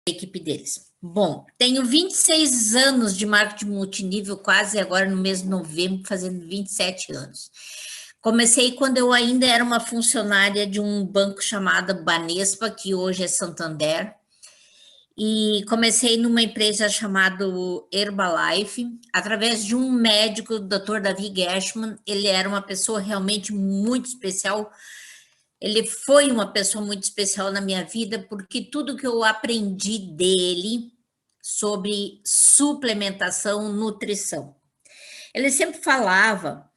equipe deles. Bom, tenho 26 anos de marketing multinível, quase agora no mês de novembro, fazendo 27 anos. Comecei quando eu ainda era uma funcionária de um banco chamado Banespa, que hoje é Santander, e comecei numa empresa chamada Herbalife, através de um médico, o Dr. Davi Gershman. Ele era uma pessoa realmente muito especial. Ele foi uma pessoa muito especial na minha vida, porque tudo que eu aprendi dele sobre suplementação, nutrição. Ele sempre falava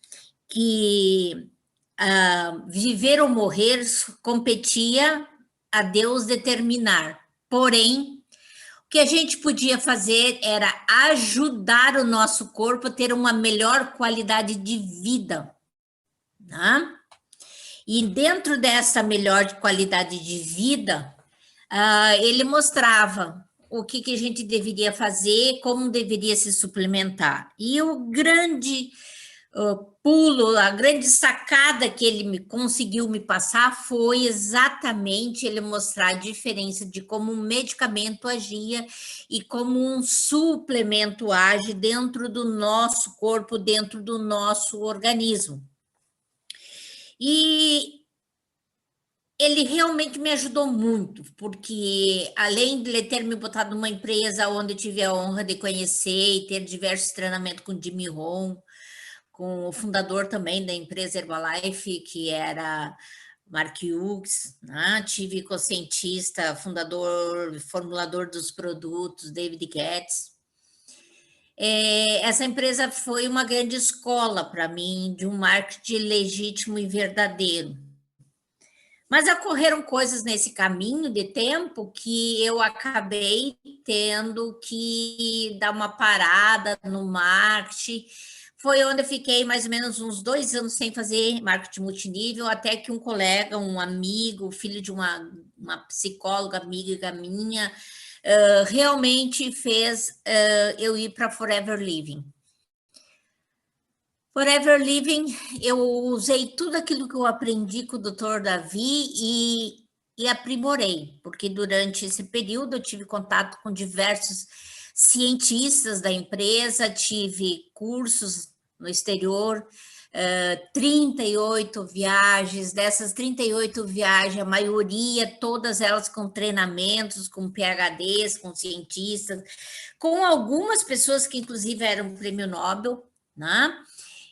que viver ou morrer competia a Deus determinar. Porém, o que a gente podia fazer era ajudar o nosso corpo a ter uma melhor qualidade de vida, né? E dentro dessa melhor qualidade de vida, ele mostrava o que a gente deveria fazer, como deveria se suplementar. E o grande pulo, a grande sacada que ele conseguiu me passar foi exatamente ele mostrar a diferença de como um medicamento agia e como um suplemento age dentro do nosso corpo, dentro do nosso organismo. E ele realmente me ajudou muito, porque além de ele ter me botado numa empresa onde eu tive a honra de conhecer e ter diversos treinamentos com Jimmy Rohn, com o fundador também da empresa Herbalife, que era Mark Hughes, né? Tive com o cientista, fundador, formulador dos produtos, David Getz. Essa empresa foi uma grande escola para mim de um marketing legítimo e verdadeiro. Mas ocorreram coisas nesse caminho de tempo que eu acabei tendo que dar uma parada no marketing. Foi onde eu fiquei mais ou menos uns 2 anos sem fazer marketing multinível, até que um colega, um amigo, filho de uma psicóloga amiga minha, realmente fez eu ir para Forever Living. Forever Living, eu usei tudo aquilo que eu aprendi com o Dr. Davi e aprimorei, porque durante esse período eu tive contato com diversos cientistas da empresa, tive cursos no exterior, 38 viagens, dessas 38 viagens, a maioria, todas elas com treinamentos, com PhDs, com cientistas, com algumas pessoas que inclusive eram prêmio Nobel, né?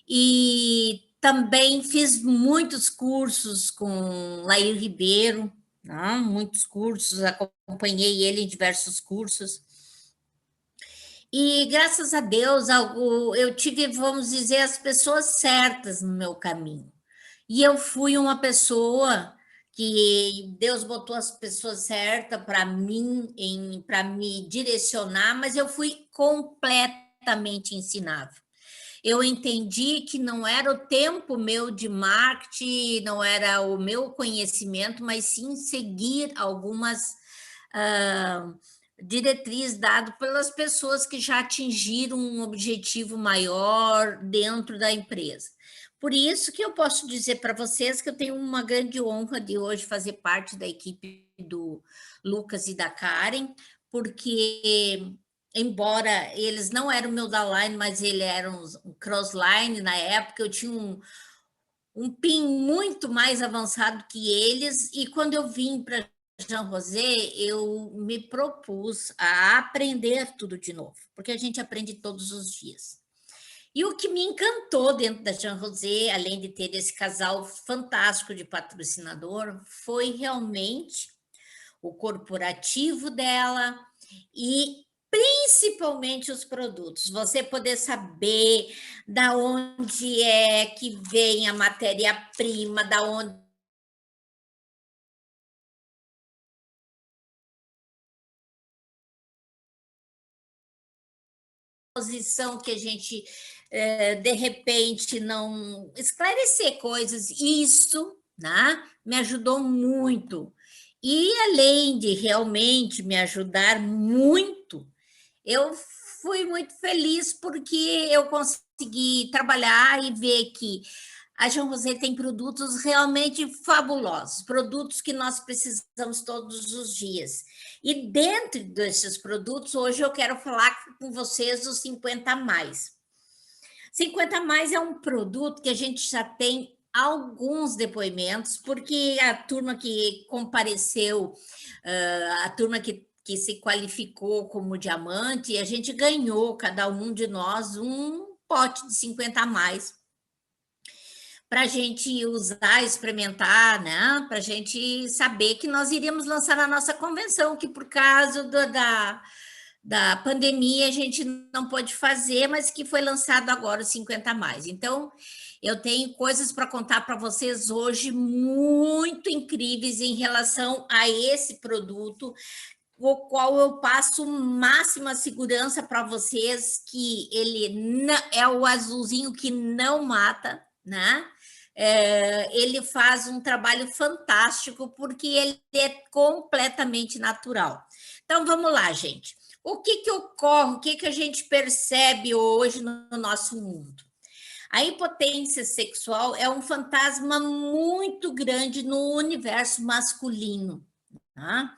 E também fiz muitos cursos com Lair Ribeiro, né? Muitos cursos, acompanhei ele em diversos cursos. E graças a Deus, eu tive, vamos dizer, as pessoas certas no meu caminho. E eu fui uma pessoa que Deus botou as pessoas certas para mim, para me direcionar, mas eu fui completamente ensinável. Eu entendi que não era o tempo meu de marketing, não era o meu conhecimento, mas sim seguir algumas diretrizes dadas pelas pessoas que já atingiram um objetivo maior dentro da empresa. Por isso que eu posso dizer para vocês que eu tenho uma grande honra de hoje fazer parte da equipe do Lucas e da Karen, porque embora eles não eram meu downline, mas eles eram um crossline na época, eu tinha um PIN muito mais avançado que eles, e quando eu vim para Jean Rosé, eu me propus a aprender tudo de novo, porque a gente aprende todos os dias. E o que me encantou dentro da Jean Rosé, além de ter esse casal fantástico de patrocinador, foi realmente o corporativo dela e principalmente os produtos. Você poder saber da onde é que vem a matéria-prima, da onde posição que a gente de repente não esclarecer coisas, isso, né, me ajudou muito. E além de realmente me ajudar muito, eu fui muito feliz porque eu consegui trabalhar e ver que a Jean Rosé tem produtos realmente fabulosos, produtos que nós precisamos todos os dias. E dentro desses produtos, hoje eu quero falar com vocês dos 50 mais. 50 mais é um produto que a gente já tem alguns depoimentos, porque a turma que compareceu, a turma que se qualificou como diamante, a gente ganhou, cada um de nós, um pote de 50 mais para a gente usar, experimentar, né? Para a gente saber que nós iríamos lançar a nossa convenção, que por causa da pandemia a gente não pôde fazer, mas que foi lançado agora o 50 mais. Então, eu tenho coisas para contar para vocês hoje muito incríveis em relação a esse produto, o qual eu passo máxima segurança para vocês, que ele é o azulzinho que não mata, né? Ele faz um trabalho fantástico, porque ele é completamente natural. Então, vamos lá, gente. O que ocorre, o que a gente percebe hoje no nosso mundo? A impotência sexual é um fantasma muito grande no universo masculino, tá?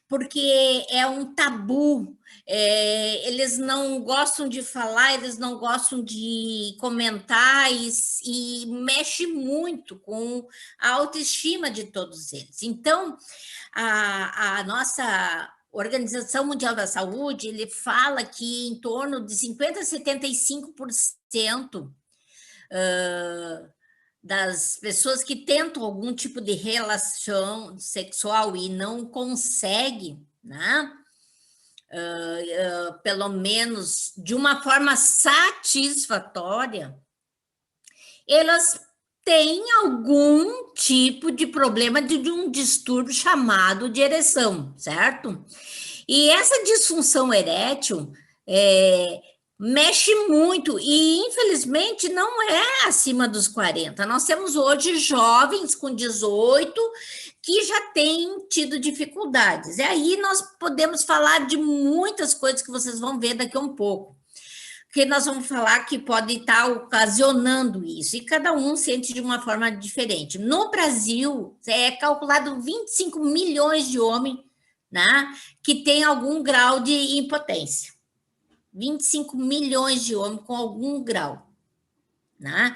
Porque é um tabu, eles não gostam de falar, eles não gostam de comentar e mexe muito com a autoestima de todos eles. Então, a nossa Organização Mundial da Saúde, ele fala que em torno de 50% a 75% das pessoas que tentam algum tipo de relação sexual e não conseguem, né? Pelo menos de uma forma satisfatória, elas têm algum tipo de problema de um distúrbio chamado de ereção, certo? E essa disfunção erétil mexe muito e, infelizmente, não é acima dos 40. Nós temos hoje jovens com 18 que já têm tido dificuldades. E aí nós podemos falar de muitas coisas que vocês vão ver daqui a um pouco, que nós vamos falar que pode estar ocasionando isso, e cada um sente de uma forma diferente. No Brasil, é calculado 25 milhões de homens, né, que tem algum grau de impotência. 25 milhões de homens com algum grau, né?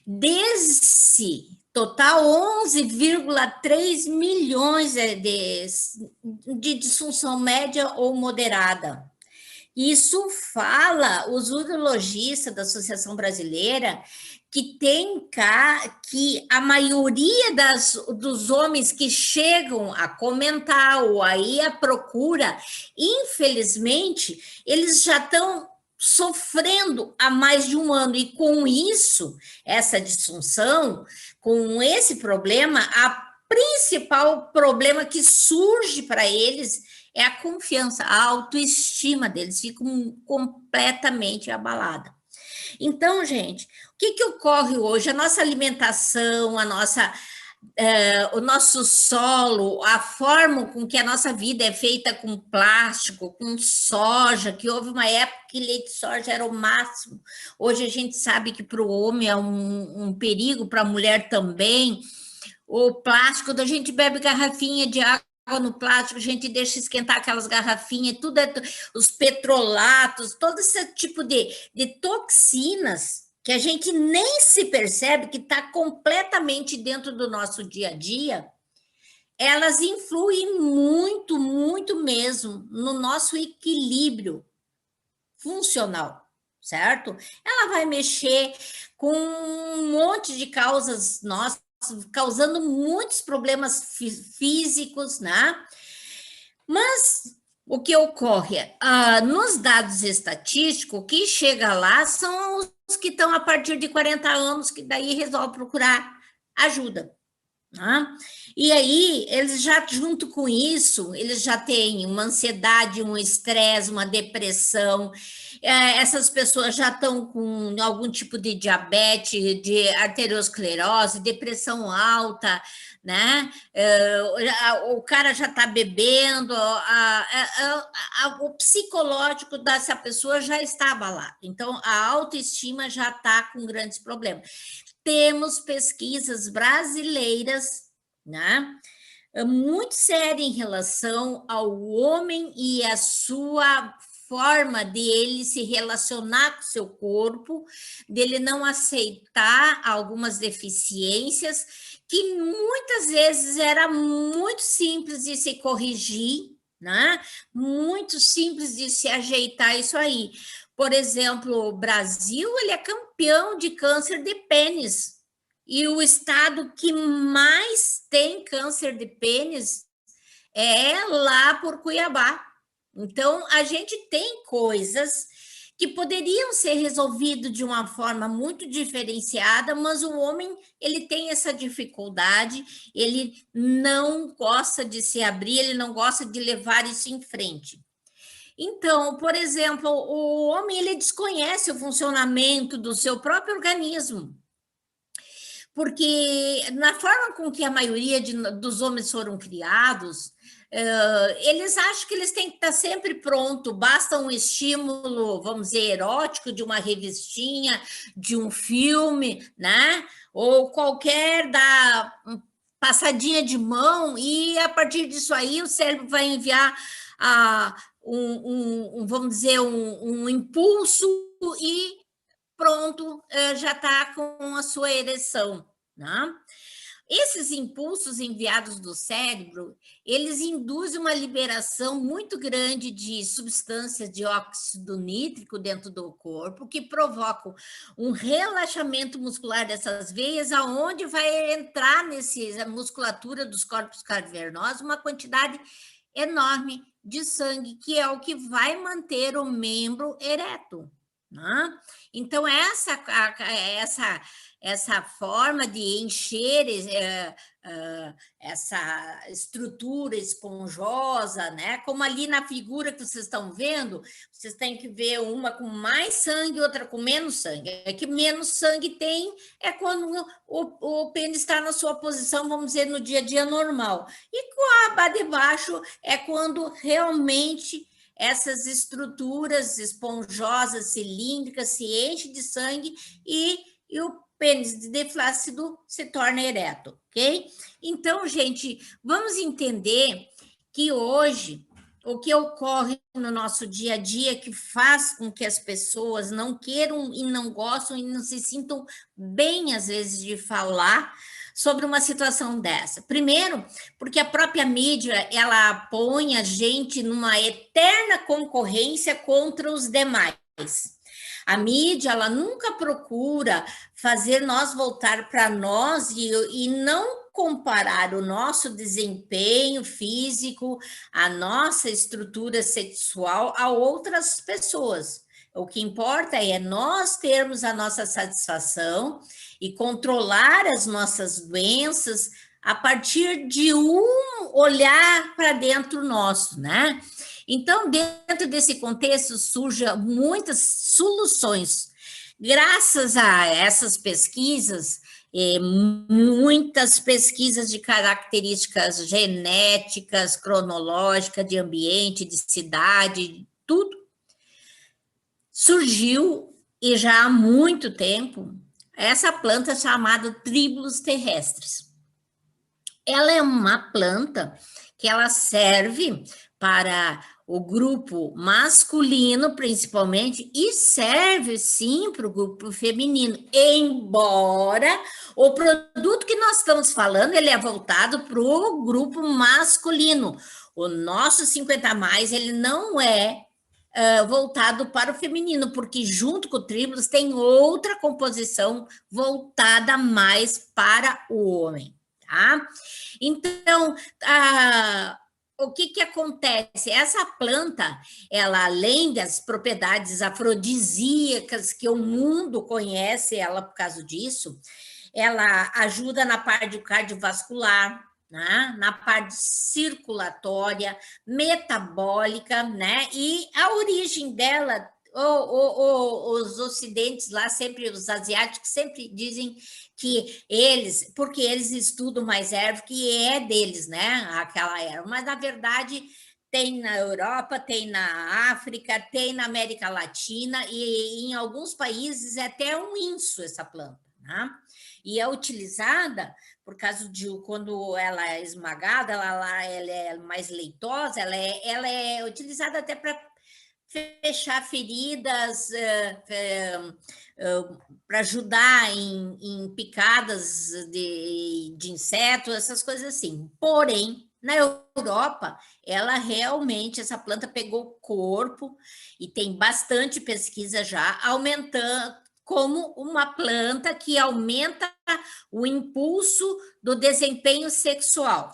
Desse total, 11,3 milhões de disfunção média ou moderada. Isso fala os urologistas da Associação Brasileira que tem que a maioria dos homens que chegam a comentar ou aí a procura, infelizmente, eles já estão sofrendo há mais de um ano, e com isso, essa disfunção, com esse problema, a principal problema que surge para eles é a confiança, a autoestima deles fica completamente abalada. Então, gente, o que ocorre hoje? A nossa alimentação, o nosso solo, a forma com que a nossa vida é feita com plástico, com soja, que houve uma época que leite de soja era o máximo. Hoje a gente sabe que para o homem é um perigo, para a mulher também. O plástico, a gente bebe garrafinha de água no plástico, a gente deixa esquentar aquelas garrafinhas, tudo os petrolatos, todo esse tipo de toxinas que a gente nem se percebe que está completamente dentro do nosso dia a dia, elas influem muito, muito mesmo no nosso equilíbrio funcional, certo? Ela vai mexer com um monte de causas nossas, causando muitos problemas físicos, né? Mas o que ocorre? Nos dados estatísticos, o que chega lá são os que estão a partir de 40 anos, que daí resolvem procurar ajuda. Né? E aí, eles já, junto com isso, eles já têm uma ansiedade, um estresse, uma depressão. Essas pessoas já estão com algum tipo de diabetes, de arteriosclerose, depressão alta, né? O cara já está bebendo, o psicológico dessa pessoa já está abalado. Então, a autoestima já está com grandes problemas. Temos pesquisas brasileiras, né, muito séria em relação ao homem e a sua forma de ele se relacionar com o seu corpo, dele não aceitar algumas deficiências, que muitas vezes era muito simples de se corrigir, né? Muito simples de se ajeitar isso aí. Por exemplo, o Brasil, ele é campeão de câncer de pênis. E o estado que mais tem câncer de pênis é lá por Cuiabá. Então, a gente tem coisas que poderiam ser resolvidas de uma forma muito diferenciada, mas o homem, ele tem essa dificuldade, ele não gosta de se abrir, ele não gosta de levar isso em frente. Então, por exemplo, o homem, ele desconhece o funcionamento do seu próprio organismo, porque na forma com que a maioria dos homens foram criados, eles acham que eles têm que estar sempre pronto, basta um estímulo, vamos dizer, erótico de uma revistinha, de um filme, né? Ou qualquer passadinha de mão, e a partir disso aí o cérebro vai enviar vamos dizer, um impulso e pronto, já está com a sua ereção, né? Esses impulsos enviados do cérebro, eles induzem uma liberação muito grande de substâncias de óxido nítrico dentro do corpo, que provocam um relaxamento muscular dessas veias, aonde vai entrar a musculatura dos corpos cavernosos uma quantidade enorme de sangue, que é o que vai manter o membro ereto. Né? Então, essa forma de encher essa estrutura esponjosa, né? Como ali na figura que vocês estão vendo, vocês têm que ver uma com mais sangue, outra com menos sangue. É que menos sangue tem é quando o pênis está na sua posição, vamos dizer, no dia a dia normal. E com a aba de baixo é quando realmente essas estruturas esponjosas, cilíndricas, se enchem de sangue e o pênis de flácido se torna ereto, ok? Então, gente, vamos entender que hoje o que ocorre no nosso dia a dia que faz com que as pessoas não queiram e não gostam e não se sintam bem, às vezes, de falar sobre uma situação dessa. Primeiro, porque a própria mídia, ela põe a gente numa eterna concorrência contra os demais. A mídia, ela nunca procura fazer nós voltar para nós e não comparar o nosso desempenho físico, a nossa estrutura sexual a outras pessoas. O que importa é nós termos a nossa satisfação e controlar as nossas doenças a partir de um olhar para dentro nosso, né? Então, dentro desse contexto, surgem muitas soluções. Graças a essas pesquisas, muitas pesquisas de características genéticas, cronológicas, de ambiente, de cidade, tudo, surgiu, e já há muito tempo, essa planta chamada Tribulus terrestris. Ela é uma planta que ela serve para o grupo masculino, principalmente, e serve sim para o grupo feminino, embora o produto que nós estamos falando, ele é voltado para o grupo masculino. O nosso 50 mais, ele não é voltado para o feminino, porque junto com o Tribulus tem outra composição voltada mais para o homem, tá? Então, o que acontece? Essa planta, ela, além das propriedades afrodisíacas que o mundo conhece ela por causa disso, ela ajuda na parte cardiovascular, né? Na parte circulatória, metabólica, né? E a origem dela, os ocidentes lá, sempre, os asiáticos sempre dizem que eles, porque eles estudam mais erva, que é deles, né? Aquela erva, mas na verdade tem na Europa, tem na África, tem na América Latina e em alguns países é até um inso essa planta, né? E é utilizada por causa de quando ela é esmagada, ela é mais leitosa, ela é utilizada até para fechar feridas, para ajudar em picadas de insetos, essas coisas assim. Porém, na Europa, ela realmente, essa planta pegou corpo e tem bastante pesquisa já, aumentando como uma planta que aumenta o impulso do desempenho sexual.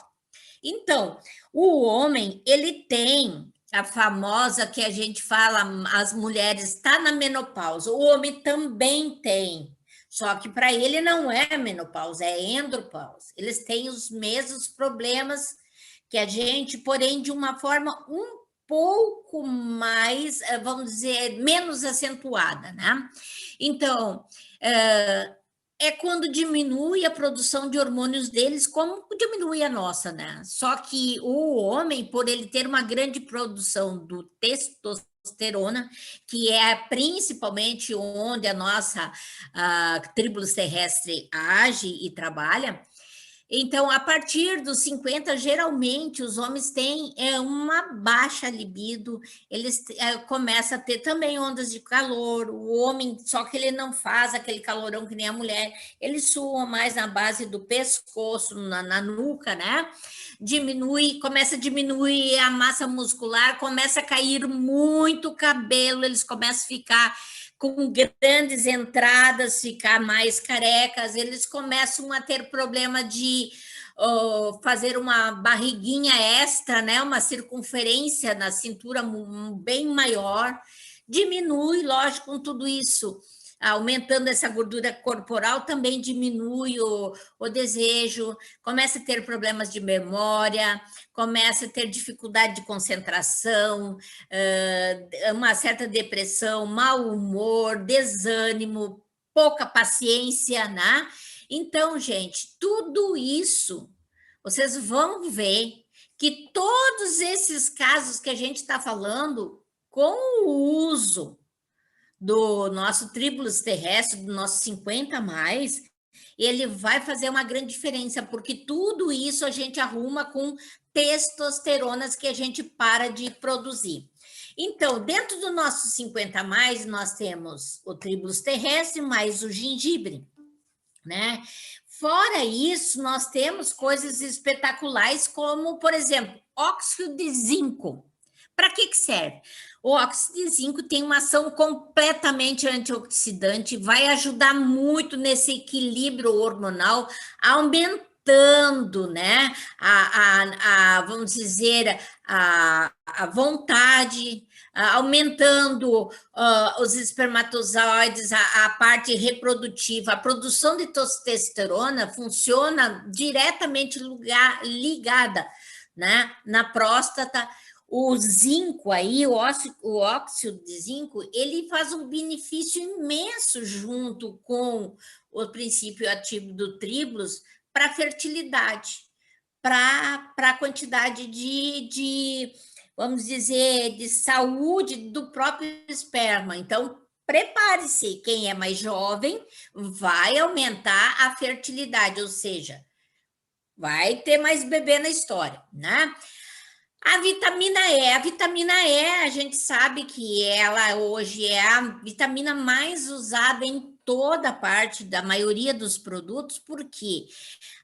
Então, o homem, ele tem a famosa que a gente fala, as mulheres está na menopausa, o homem também tem, só que para ele não é menopausa, é andropausa. Eles têm os mesmos problemas que a gente, porém de uma forma um pouco mais, vamos dizer, menos acentuada, né? Então, é quando diminui a produção de hormônios deles, como diminui a nossa, né? Só que o homem, por ele ter uma grande produção do testosterona, que é principalmente onde a nossa tribulus terrestre age e trabalha, então, a partir dos 50, geralmente, os homens têm uma baixa libido, eles começam a ter também ondas de calor, o homem, só que ele não faz aquele calorão que nem a mulher, ele sua mais na base do pescoço, na nuca, né? Começa a diminuir a massa muscular, começa a cair muito cabelo, eles começam a ficar com grandes entradas, ficar mais carecas, eles começam a ter problema de fazer uma barriguinha extra, né? Uma circunferência na cintura bem maior, diminui, lógico, com tudo isso. Aumentando essa gordura corporal, também diminui o desejo, começa a ter problemas de memória, começa a ter dificuldade de concentração, uma certa depressão, mau humor, desânimo, pouca paciência, né? Então, gente, tudo isso, vocês vão ver que todos esses casos que a gente está falando, com o uso do nosso tribulus terrestre, do nosso 50 mais, ele vai fazer uma grande diferença, porque tudo isso a gente arruma com testosteronas que a gente para de produzir. Então, dentro do nosso 50 mais, nós temos o tribulus terrestre mais o gengibre, né? Fora isso, nós temos coisas espetaculares, como, por exemplo, óxido de zinco. Para que serve? O óxido de zinco tem uma ação completamente antioxidante, vai ajudar muito nesse equilíbrio hormonal, aumentando, né, vamos dizer, a vontade, aumentando os espermatozoides, a parte reprodutiva. A produção de testosterona funciona diretamente ligada, né, na próstata. O zinco aí, o óxido de zinco, ele faz um benefício imenso junto com o princípio ativo do tribulus para a fertilidade, para a quantidade vamos dizer, de saúde do próprio esperma. Então, prepare-se, quem é mais jovem vai aumentar a fertilidade, ou seja, vai ter mais bebê na história, né? A vitamina E, a gente sabe que ela hoje é a vitamina mais usada em toda parte da maioria dos produtos, porque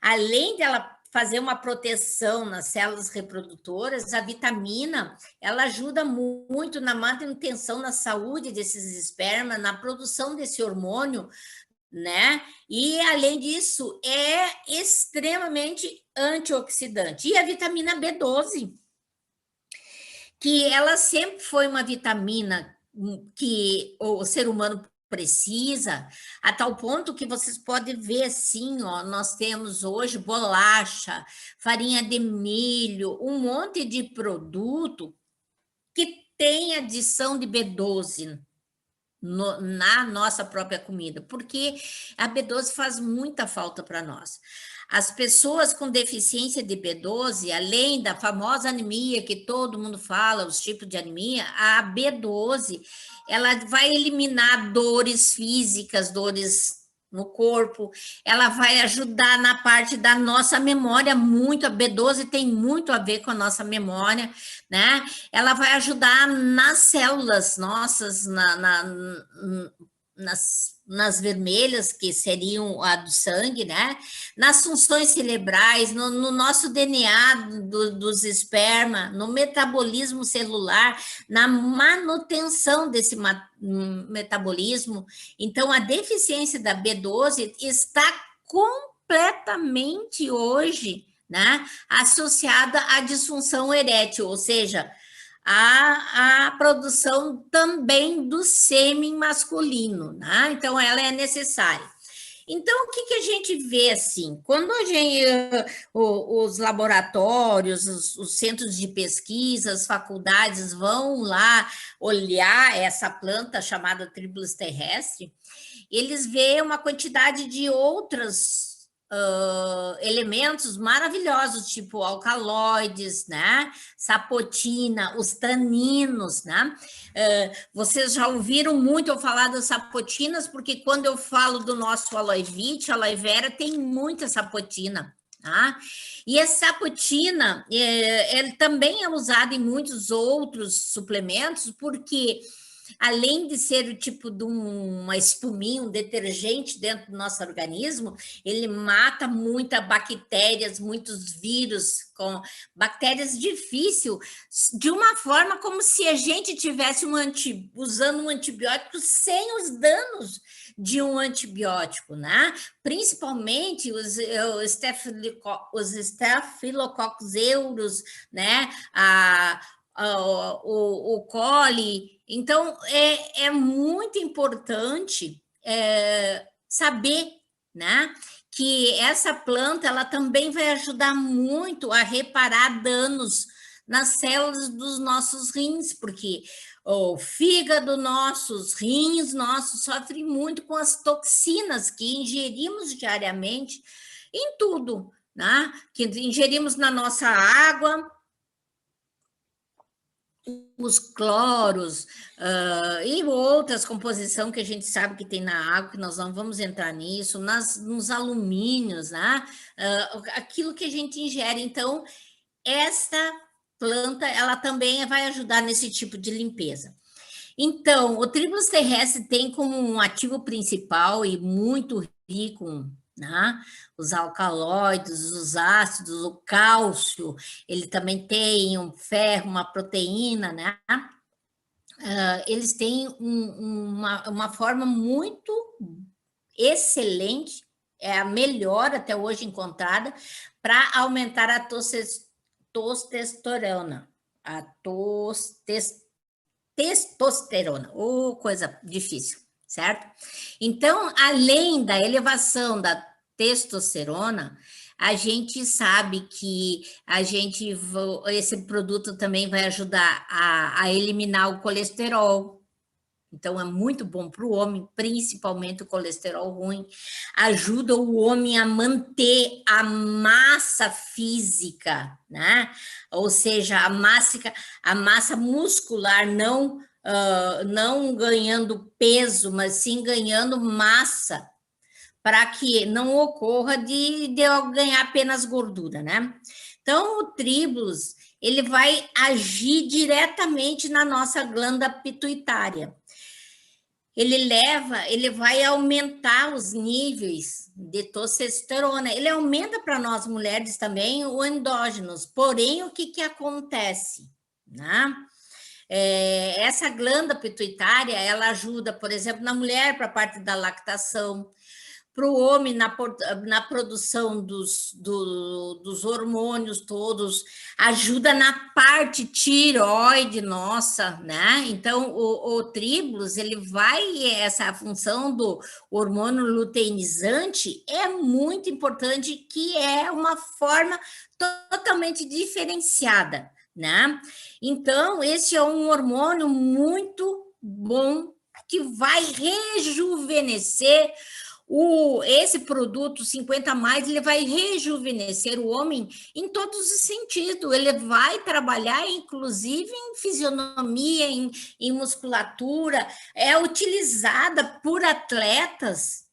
além dela fazer uma proteção nas células reprodutoras, a vitamina, ela ajuda muito na manutenção na saúde desses espermas, na produção desse hormônio, né? E além disso, é extremamente antioxidante. E a vitamina B12, que ela sempre foi uma vitamina que o ser humano precisa, a tal ponto que vocês podem ver assim, ó, nós temos hoje bolacha, farinha de milho, um monte de produto que tem adição de B12 na nossa própria comida, porque a B12 faz muita falta para nós. As pessoas com deficiência de B12, além da famosa anemia que todo mundo fala, os tipos de anemia, a B12, ela vai eliminar dores físicas, dores no corpo, ela vai ajudar na parte da nossa memória, muito, a B12 tem muito a ver com a nossa memória, né? Ela vai ajudar nas células nossas, nas vermelhas, que seriam a do sangue, né? Nas funções cerebrais, no nosso DNA dos esperma, no metabolismo celular, na manutenção desse metabolismo. Então, a deficiência da B12 está completamente hoje, né, associada à disfunção erétil, ou seja, a produção também do sêmen masculino, né? Então, ela é necessária. Então, o que a gente vê assim? Quando a gente, os laboratórios, os centros de pesquisa, as faculdades vão lá olhar essa planta chamada Tribulus terrestre, eles veem uma quantidade de outros elementos maravilhosos, tipo alcaloides, né? Sapotina, os taninos, né? Vocês já ouviram muito eu falar das sapotinas, porque quando eu falo do nosso aloe vera tem muita sapotina, tá? E essa sapotina ele também é usado em muitos outros suplementos, porque além de ser o tipo de uma espuminha, um detergente dentro do nosso organismo, ele mata muitas bactérias, muitos vírus, com bactérias difíceis, de uma forma como se a gente tivesse usando um antibiótico sem os danos de um antibiótico, né? Principalmente os Staphylococcus aureus, né? O coli. Então, é muito importante saber, né, que essa planta ela também vai ajudar muito a reparar danos nas células dos nossos rins, porque o fígado nosso, os rins nossos sofrem muito com as toxinas que ingerimos diariamente em tudo, né? Que ingerimos na nossa água, os cloros e outras composições que a gente sabe que tem na água, que nós não vamos entrar nisso, nos alumínios, né? Aquilo que a gente ingere. Então, esta planta, ela também vai ajudar nesse tipo de limpeza. Então, o Tribulus terrestre tem como um ativo principal e muito rico, né? Os alcaloides, os ácidos, o cálcio, ele também tem um ferro, uma proteína, né? Eles têm uma forma muito excelente, é a melhor até hoje encontrada, para aumentar a testosterona. Testosterona, coisa difícil, certo? Então, além da elevação da testosterona, a gente sabe que esse produto também vai ajudar a eliminar o colesterol. Então, é muito bom para o homem, principalmente o colesterol ruim. Ajuda o homem a manter a massa física, né? Ou seja, a massa muscular, não ganhando peso, mas sim ganhando massa, para que não ocorra de eu ganhar apenas gordura, né? Então, o Tribulus, ele vai agir diretamente na nossa glândula pituitária. Ele vai aumentar os níveis de testosterona. Ele aumenta para nós mulheres também o endógenos. Porém, o que acontece, né? Essa glândula pituitária, ela ajuda, por exemplo, na mulher para a parte da lactação, para o homem na produção dos hormônios todos, ajuda na parte tireoide nossa, né? Então, o Tribulus, essa função do hormônio luteinizante é muito importante, que é uma forma totalmente diferenciada, né? Então, esse é um hormônio muito bom, que vai rejuvenescer. Esse produto 50 mais, ele vai rejuvenescer o homem em todos os sentidos. Ele vai trabalhar, inclusive, em fisionomia, em musculatura. É utilizada por atletas,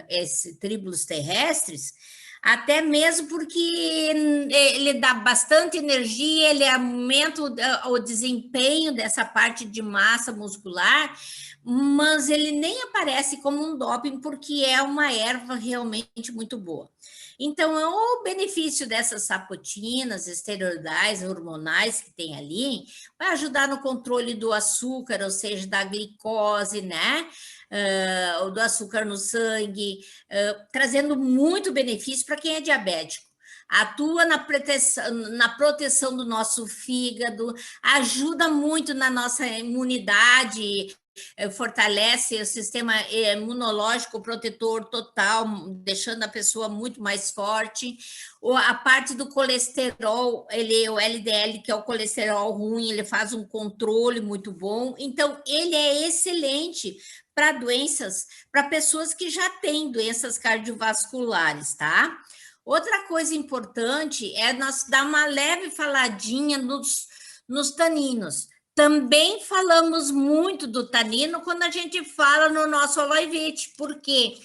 esses tríbulos terrestres, até mesmo porque ele dá bastante energia, ele aumenta o desempenho dessa parte de massa muscular, mas ele nem aparece como um doping, porque é uma erva realmente muito boa. Então, o benefício dessas sapotinas esteroidais, hormonais que tem ali, vai ajudar no controle do açúcar, ou seja, da glicose, né? Do açúcar no sangue, trazendo muito benefício para quem é diabético. Atua na proteção do nosso fígado, ajuda muito na nossa imunidade, fortalece o sistema imunológico protetor total, deixando a pessoa muito mais forte. A parte do colesterol, o LDL, que é o colesterol ruim, ele faz um controle muito bom. Então, ele é excelente para doenças, para pessoas que já têm doenças cardiovasculares, tá? Outra coisa importante é nós dar uma leve faladinha nos taninos. Também falamos muito do tanino quando a gente fala no nosso Aloivete. Por quê?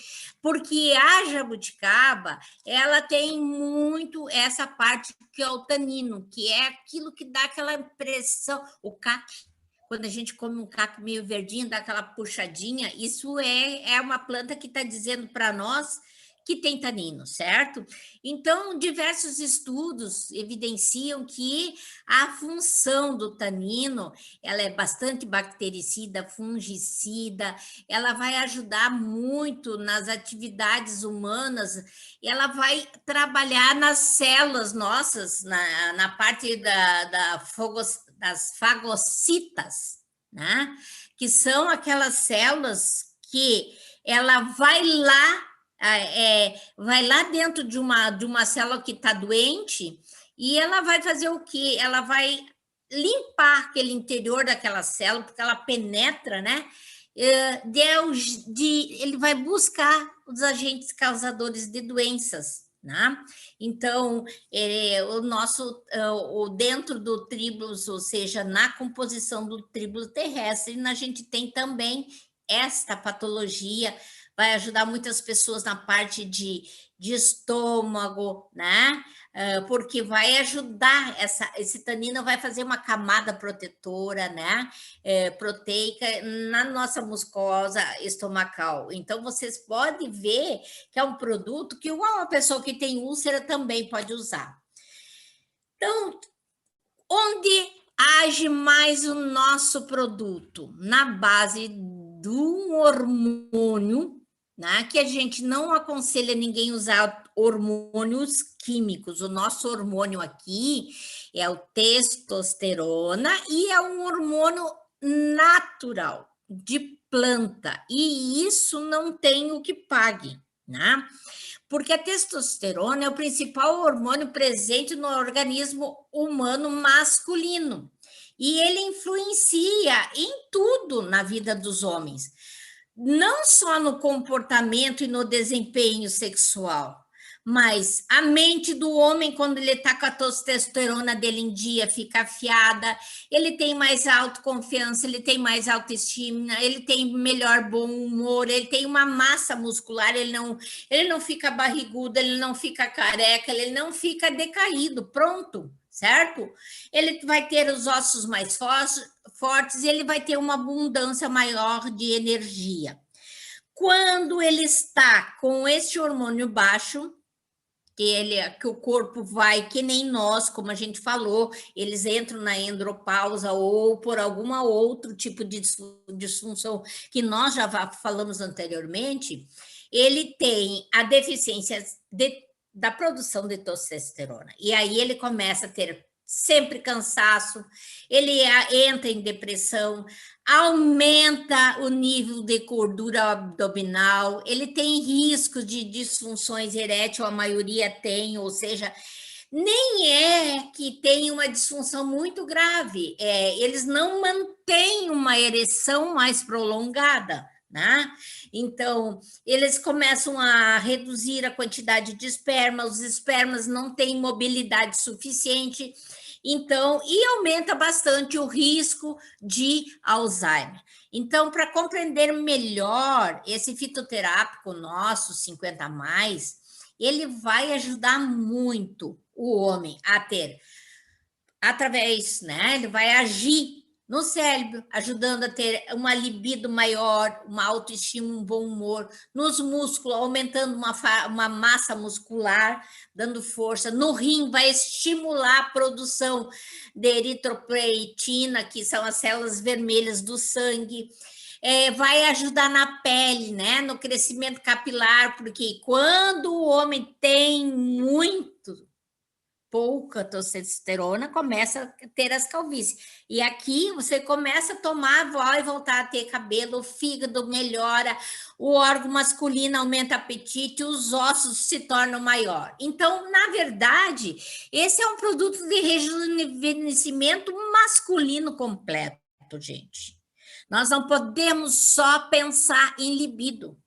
Porque a jabuticaba, ela tem muito essa parte que é o tanino, que é aquilo que dá aquela impressão, o caque. Quando a gente come um caco meio verdinho, dá aquela puxadinha, isso é uma planta que está dizendo para nós que tem tanino, certo? Então, diversos estudos evidenciam que a função do tanino, ela é bastante bactericida, fungicida, ela vai ajudar muito nas atividades humanas, ela vai trabalhar nas células nossas, na parte das fagocitas, né? Que são aquelas células que ela vai lá dentro de uma célula que está doente e ela vai fazer o quê? Ela vai limpar aquele interior daquela célula, porque ela penetra, né? Ele vai buscar os agentes causadores de doenças, né? Então, dentro do tríbulos, ou seja, na composição do tríbulo terrestre, a gente tem também esta patologia, vai ajudar muitas pessoas na parte de estômago, né? Porque vai ajudar, esse tanino vai fazer uma camada protetora, né? Proteica na nossa mucosa estomacal. Então, vocês podem ver que é um produto que uma pessoa que tem úlcera também pode usar. Então, onde age mais o nosso produto? Na base de um hormônio, né, que a gente não aconselha ninguém usar hormônios químicos. O nosso hormônio aqui é o testosterona e é um hormônio natural, de planta. E isso não tem o que pague, né? Porque a testosterona é o principal hormônio presente no organismo humano masculino. E ele influencia em tudo na vida dos homens, não só no comportamento e no desempenho sexual, mas a mente do homem, quando ele está com a testosterona dele em dia, fica afiada, ele tem mais autoconfiança, ele tem mais autoestima, ele tem melhor bom humor, ele tem uma massa muscular, ele não fica barrigudo, ele não fica careca, ele não fica decaído, pronto, certo? Ele vai ter os ossos mais fortes e ele vai ter uma abundância maior de energia. Quando ele está com esse hormônio baixo, que o corpo vai, que nem nós, como a gente falou, eles entram na andropausa ou por algum outro tipo de disfunção que nós já falamos anteriormente, ele tem a deficiência da produção de testosterona. E aí ele começa a ter sempre cansaço, ele entra em depressão, aumenta o nível de gordura abdominal, ele tem riscos de disfunções erétil, a maioria tem, ou seja, nem é que tem uma disfunção muito grave, eles não mantêm uma ereção mais prolongada, né? Então, eles começam a reduzir a quantidade de esperma, os espermas não têm mobilidade suficiente, Então, e aumenta bastante o risco de Alzheimer. Então, para compreender melhor esse fitoterápico nosso, 50 a mais, ele vai ajudar muito o homem a ter, através, né? Ele vai agir no cérebro, ajudando a ter uma libido maior, uma autoestima, um bom humor, nos músculos, aumentando uma massa muscular, dando força. No rim, vai estimular a produção de eritropoetina, que são as células vermelhas do sangue. Vai ajudar na pele, né? No crescimento capilar, porque quando o homem tem pouca testosterona, começa a ter as calvícies. E aqui você começa a tomar, vai voltar a ter cabelo, o fígado melhora, o órgão masculino aumenta o apetite, os ossos se tornam maior. Então, na verdade, esse é um produto de rejuvenescimento masculino completo, gente. Nós não podemos só pensar em libido.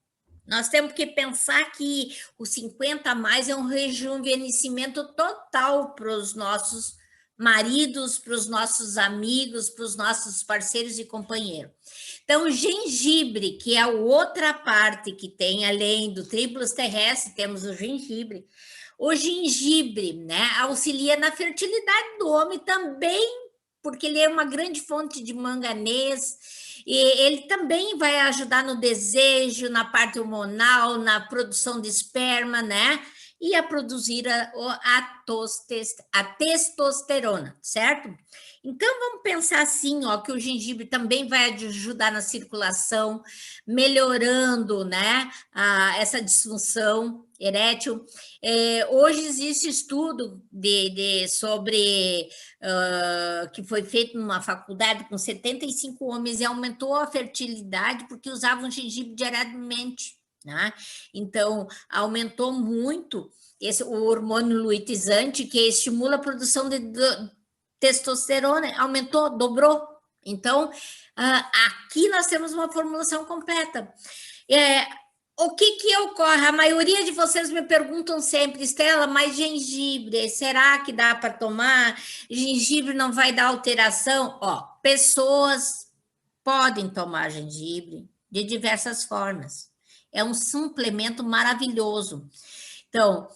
Nós temos que pensar que o 50 a mais é um rejuvenescimento total para os nossos maridos, para os nossos amigos, para os nossos parceiros e companheiros. Então, o gengibre, que é a outra parte que tem, além do tribulus terrestre, temos o gengibre. O gengibre, né, auxilia na fertilidade do homem também, porque ele é uma grande fonte de manganês, e ele também vai ajudar no desejo, na parte hormonal, na produção de esperma, né? E a produzir a testosterona, certo? Então, vamos pensar assim, ó, que o gengibre também vai ajudar na circulação, melhorando, né, essa disfunção erétil. Hoje existe estudo sobre que foi feito numa faculdade com 75 homens e aumentou a fertilidade porque usavam gengibre diariamente, né? Então, aumentou muito o hormônio luteizante, que estimula a produção de testosterona, aumentou, dobrou. Então, aqui nós temos uma formulação completa. O que ocorre? A maioria de vocês me perguntam sempre, Estela, mas gengibre, será que dá para tomar? Gengibre não vai dar alteração? Ó, pessoas podem tomar gengibre de diversas formas. É um suplemento maravilhoso. Então,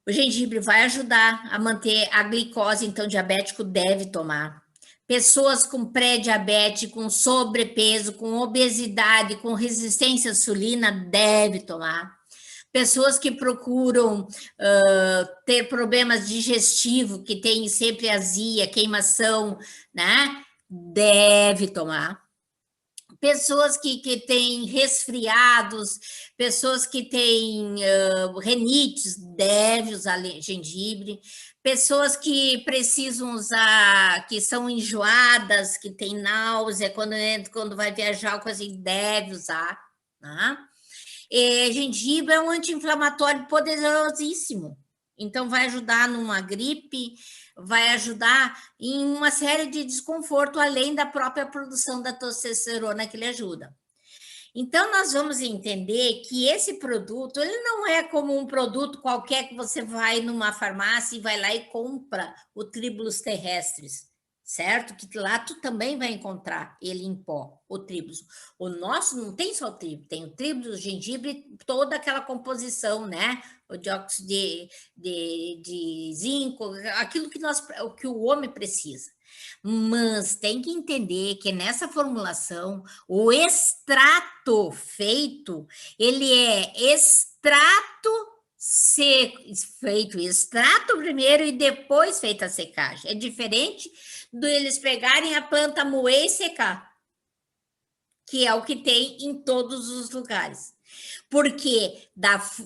o gengibre vai ajudar a manter a glicose, então diabético deve tomar. Pessoas com pré-diabetes, com sobrepeso, com obesidade, com resistência à insulina, deve tomar. Pessoas que procuram ter problemas digestivos, que tem sempre azia, queimação, né? Deve tomar. Pessoas que têm resfriados, pessoas que têm renites, deve usar gengibre. Pessoas que precisam usar, que são enjoadas, que têm náusea, quando vai viajar, coisa assim, deve usar. Tá? Gengibre é um anti-inflamatório poderosíssimo. Então, vai ajudar numa gripe, vai ajudar em uma série de desconforto, além da própria produção da testosterona que ele ajuda. Então, nós vamos entender que esse produto, ele não é como um produto qualquer que você vai numa farmácia e vai lá e compra o Tribulus terrestris, certo? Que lá tu também vai encontrar ele em pó, o Tribulus. O nosso não tem só o Tribulus, tem o Tribulus, o gengibre, toda aquela composição, né? O dióxido de zinco, aquilo que o homem precisa. Mas tem que entender que nessa formulação, o extrato feito, ele é extrato feito extrato primeiro e depois feita a secagem. É diferente do eles pegarem a planta, moer e secar, que é o que tem em todos os lugares. Porque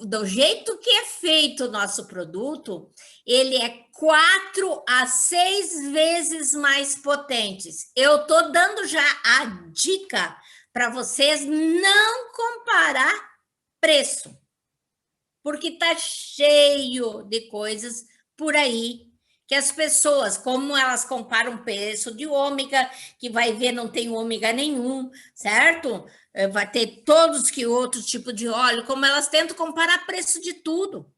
do jeito que é feito o nosso produto, ele é 4 a 6 vezes mais potente. Eu estou dando já a dica para vocês não comparar preço, porque está cheio de coisas por aí que as pessoas, como elas comparam preço de ômega, que vai ver não tem ômega nenhum, certo? Vai ter todos que outros tipos de óleo, como elas tentam comparar preço de tudo.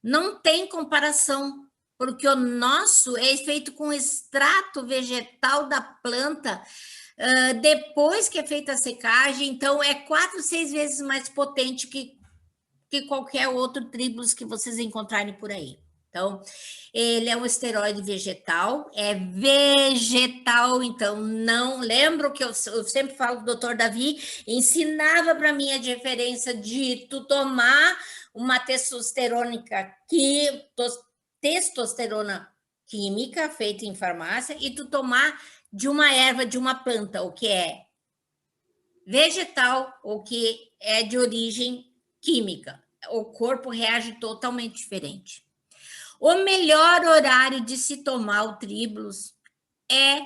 Não tem comparação. porque o nosso é feito com extrato vegetal da planta, depois que é feita a secagem, então é 4, 6 vezes mais potente que qualquer outro tribulus que vocês encontrarem por aí. Então, ele é um esteroide vegetal, então não lembro que eu sempre falo do Dr. Davi, ensinava para mim a diferença de tu tomar uma testosterona química feita em farmácia e tu tomar de uma erva, de uma planta, o que é vegetal, o que é de origem química. O corpo reage totalmente diferente. O melhor horário de se tomar o Tribulus é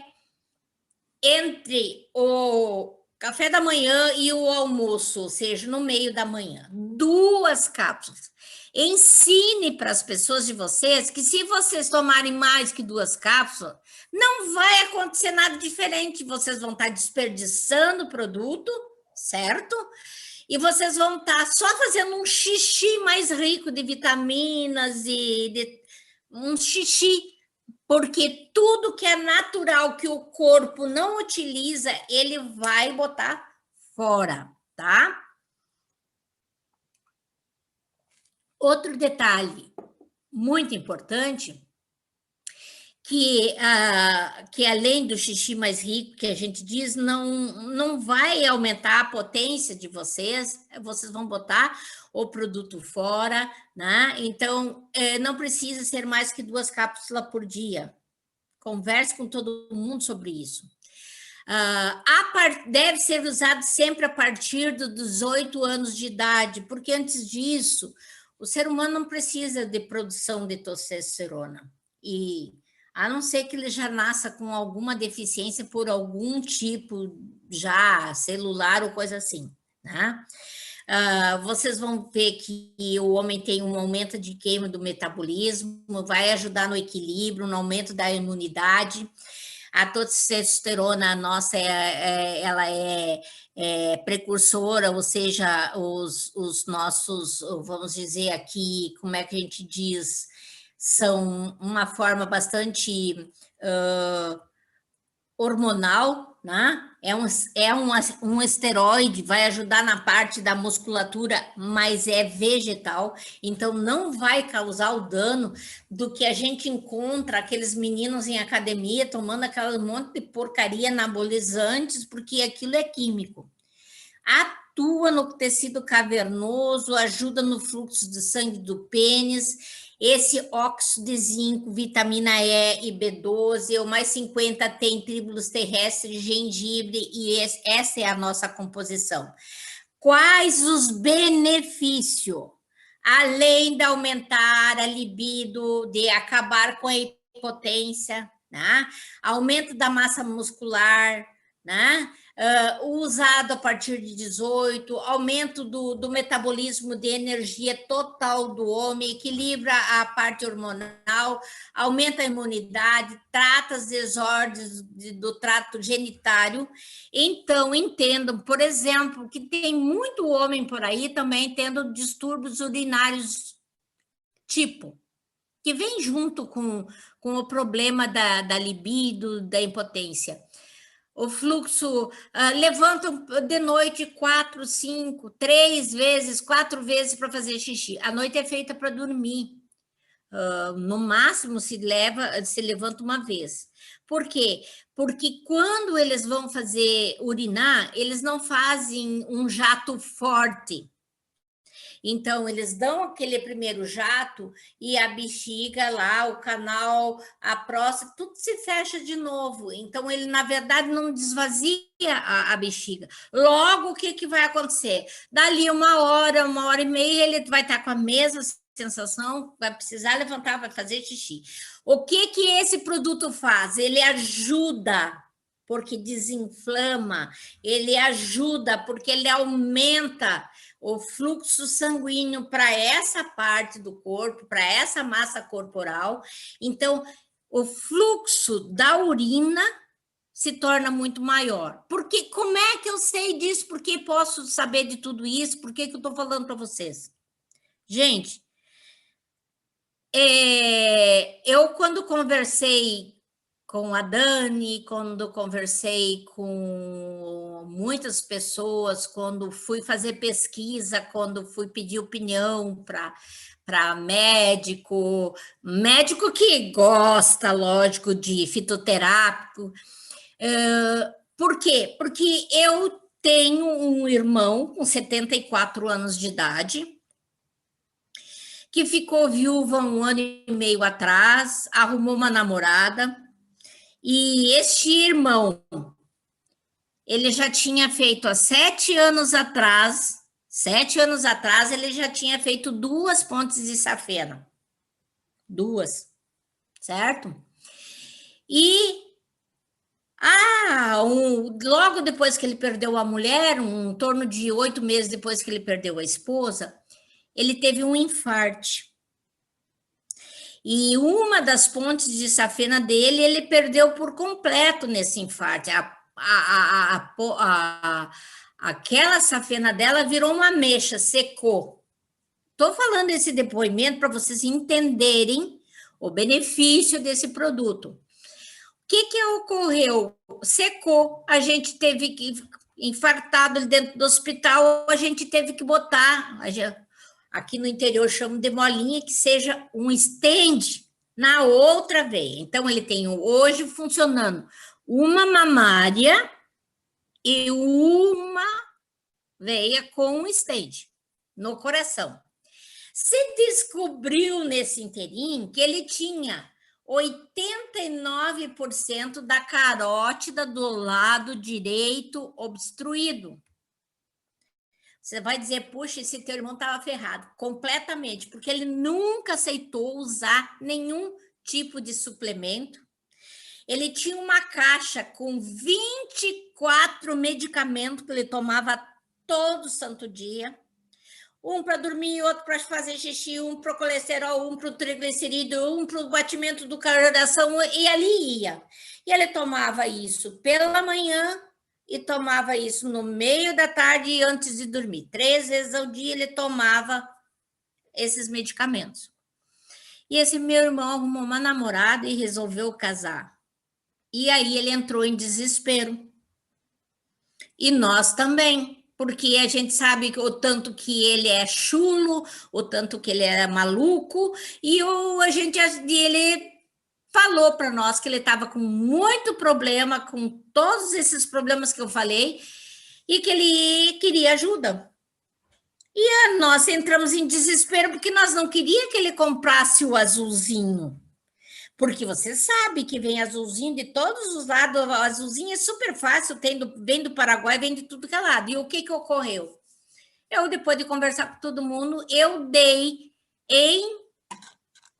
entre o café da manhã e o almoço, ou seja, no meio da manhã. 2 cápsulas. Ensine para as pessoas de vocês que se vocês tomarem mais que 2 cápsulas, não vai acontecer nada diferente. Vocês vão estar desperdiçando o produto, certo? E vocês vão estar só fazendo um xixi mais rico de vitaminas um xixi, porque tudo que é natural, que o corpo não utiliza, ele vai botar fora, tá? Outro detalhe muito importante, que além do xixi mais rico, que a gente diz, não vai aumentar a potência de vocês vão botar o produto fora, né? Então, não precisa ser mais que 2 cápsulas por dia. Converse com todo mundo sobre isso. Deve ser usado sempre a partir dos 18 anos de idade, porque antes disso, o ser humano não precisa de produção de testosterona. E a não ser que ele já nasça com alguma deficiência por algum tipo já celular ou coisa assim, né? Vocês vão ver que o homem tem um aumento de queima do metabolismo, vai ajudar no equilíbrio, no aumento da imunidade. A testosterona nossa, ela é precursora, ou seja, os nossos, vamos dizer aqui, como é que a gente diz, são uma forma bastante hormonal, né? Um esteroide, vai ajudar na parte da musculatura, mas é vegetal, então não vai causar o dano do que a gente encontra aqueles meninos em academia tomando aquele monte de porcaria anabolizantes, porque aquilo é químico. Atua no tecido cavernoso, ajuda no fluxo de sangue do pênis. Esse óxido de zinco, vitamina E e B12, o mais 50 tem tribulus terrestre, gengibre, e essa é a nossa composição. Quais os benefícios? Além de aumentar a libido, de acabar com a impotência, né? Aumento da massa muscular, né? Usado a partir de 18, aumento do metabolismo de energia total do homem, equilibra a parte hormonal, aumenta a imunidade, trata as desordens do trato genitário. Então, entendam, por exemplo, que tem muito homem por aí também tendo distúrbios urinários tipo, que vem junto com o problema da libido, da impotência. O fluxo levanta de noite 4, 5, 3 vezes, 4 vezes para fazer xixi. A noite é feita para dormir. No máximo se levanta uma vez. Por quê? Porque quando eles vão fazer urinar, eles não fazem um jato forte. Então, eles dão aquele primeiro jato e a bexiga lá, o canal, a próstata, tudo se fecha de novo. Então, ele, na verdade, não desvazia a bexiga. Logo, o que vai acontecer? Dali 1 hora e meia, ele vai estar com a mesma sensação, vai precisar levantar, vai fazer xixi. O que esse produto faz? Ele ajuda, porque desinflama, ele ajuda, porque ele aumenta o fluxo sanguíneo para essa parte do corpo, para essa massa corporal. Então, o fluxo da urina se torna muito maior. Porque como é que eu sei disso? Por que posso saber de tudo isso? Por que eu estou falando para vocês? Gente, Eu, quando conversei com a Dani, quando conversei com muitas pessoas, quando fui fazer pesquisa, quando fui pedir opinião para médico, médico que gosta, lógico, de fitoterápico. Por quê? Porque eu tenho um irmão com 74 anos de idade, que ficou viúva 1 ano e meio atrás, arrumou uma namorada, e este irmão, ele já tinha feito há 7 anos atrás, ele já tinha feito 2 pontes de safena. 2, certo? E logo depois que ele perdeu a mulher, em torno de 8 meses depois que ele perdeu a esposa, ele teve um infarte. E uma das pontes de safena dele, ele perdeu por completo nesse infarte. Aquela safena dela virou uma ameixa, secou. Estou falando esse depoimento para vocês entenderem o benefício desse produto. O que ocorreu? Secou, a gente teve que, infartado dentro do hospital, a gente teve que botar, aqui no interior chamo de molinha, que seja um stand na outra veia. Então, ele tem hoje funcionando uma mamária e uma veia com um stand no coração. Se descobriu nesse inteirinho que ele tinha 89% da carótida do lado direito obstruído. Você vai dizer, puxa, esse teu irmão estava ferrado. Completamente, porque ele nunca aceitou usar nenhum tipo de suplemento. Ele tinha uma caixa com 24 medicamentos que ele tomava todo santo dia. Um para dormir, outro para fazer xixi, um para o colesterol, um para o triglicerídeo, um para o batimento do coração, e ali ia. E ele tomava isso pela manhã e tomava isso no meio da tarde e antes de dormir. 3 vezes ao dia ele tomava esses medicamentos. E esse meu irmão arrumou uma namorada e resolveu casar. E aí ele entrou em desespero. E nós também. Porque a gente sabe o tanto que ele é chulo, o tanto que ele era maluco, e ele falou para nós que ele estava com muito problema, com todos esses problemas que eu falei, e que ele queria ajuda. E nós entramos em desespero, porque nós não queríamos que ele comprasse o azulzinho. Porque você sabe que vem azulzinho de todos os lados, o azulzinho é super fácil, vem do Paraguai, vem de tudo que é lado. E o que ocorreu? Eu, depois de conversar com todo mundo, eu dei em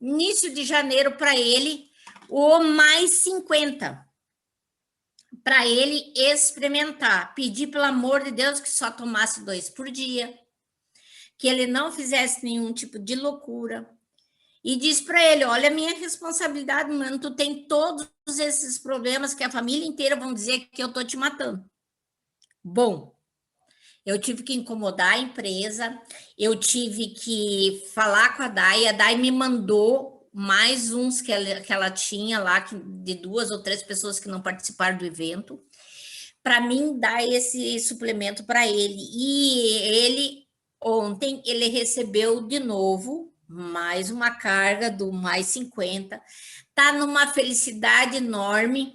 início de janeiro para ele o mais 50, para ele experimentar. Pedi, pelo amor de Deus, que só tomasse 2 por dia, que ele não fizesse nenhum tipo de loucura. E diz para ele, olha, a minha responsabilidade, mano, tu tem todos esses problemas que a família inteira vão dizer que eu estou te matando. Bom, eu tive que incomodar a empresa, eu tive que falar com a Dai me mandou mais uns que ela tinha lá, de 2 ou 3 pessoas que não participaram do evento, para mim dar esse suplemento para ele. E ele, ontem, ele recebeu de novo mais uma carga do mais 50, está numa felicidade enorme,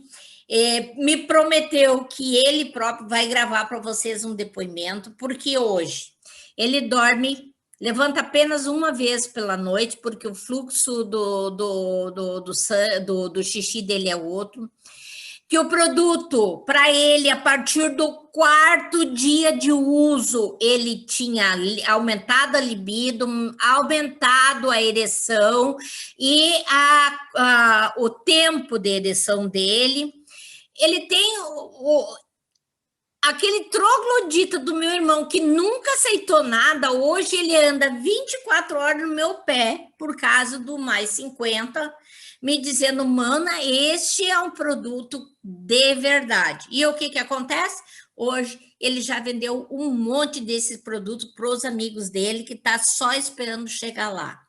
me prometeu que ele próprio vai gravar para vocês um depoimento, porque hoje ele dorme, levanta apenas uma vez pela noite, porque o fluxo do xixi dele é outro, que o produto, para ele, a partir do 4º dia de uso, ele tinha aumentado a libido, aumentado a ereção e o tempo de ereção dele. Ele tem aquele troglodita do meu irmão que nunca aceitou nada, hoje ele anda 24 horas no meu pé, por causa do mais 50, me dizendo, mana, este é um produto de verdade. E o que acontece? Hoje ele já vendeu um monte desses produtos para os amigos dele, que está só esperando chegar lá.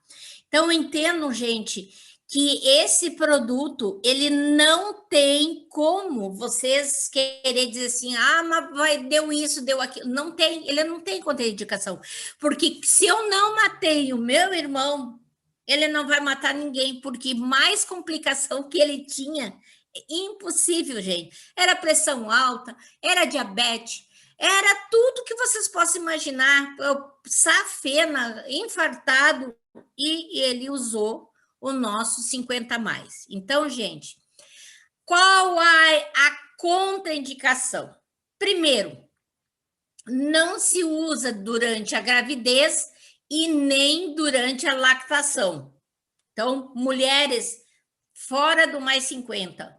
Então, entendam, gente, que esse produto, ele não tem como vocês querer dizer assim, ah, mas deu isso, deu aquilo. Não tem, ele não tem contraindicação. Porque se eu não matei o meu irmão, ele não vai matar ninguém, porque mais complicação que ele tinha, impossível, gente. Era pressão alta, era diabetes, era tudo que vocês possam imaginar, safena, infartado, e ele usou o nosso 50 mais. Então, gente, qual a contraindicação? Primeiro, não se usa durante a gravidez e nem durante a lactação. Então, mulheres fora do mais 50,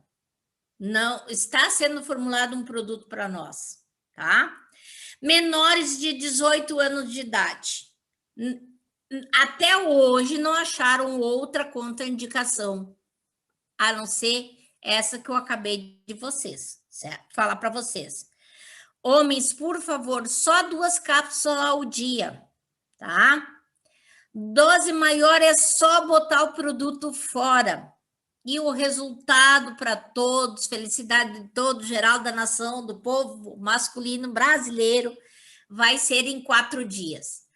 não está sendo formulado um produto para nós, tá? Menores de 18 anos de idade. Até hoje não acharam outra contraindicação, a não ser essa que eu acabei de vocês, certo? Falar para vocês. Homens, por favor, só 2 cápsulas ao dia, tá? Dose maior é só botar o produto fora. E o resultado para todos, felicidade de todo, geral da nação, do povo masculino brasileiro, vai ser em 4 dias.